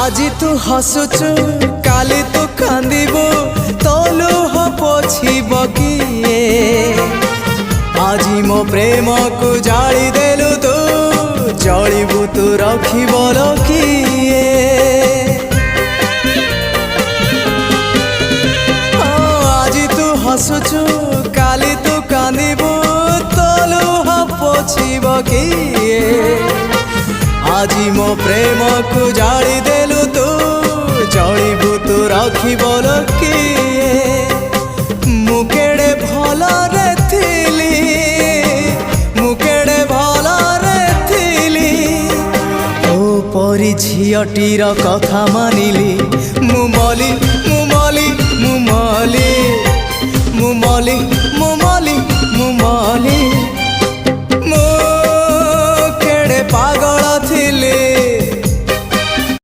আজি তু হসুচু কালি তু কান্দিবু তলু পছিব কিয়ে আজি মো প্রেম কু জালি দেলু তু জলিবু তু রখিব কিয়ে আজি তু হসুচু কালি তু কান্দিবু তলু পছিব কিয়ে আজি মো প্রেম কু জালি দেলু তু জলিবু তু রখিব কিয়ে মু কেড়ে ভলরে থিলি মু কেড়ে ভলরে থিলি ও পরি ঝিয়টির কথা মানিলি মু মলি মু মলি মু মলি মু মলি মু মলি মু মলি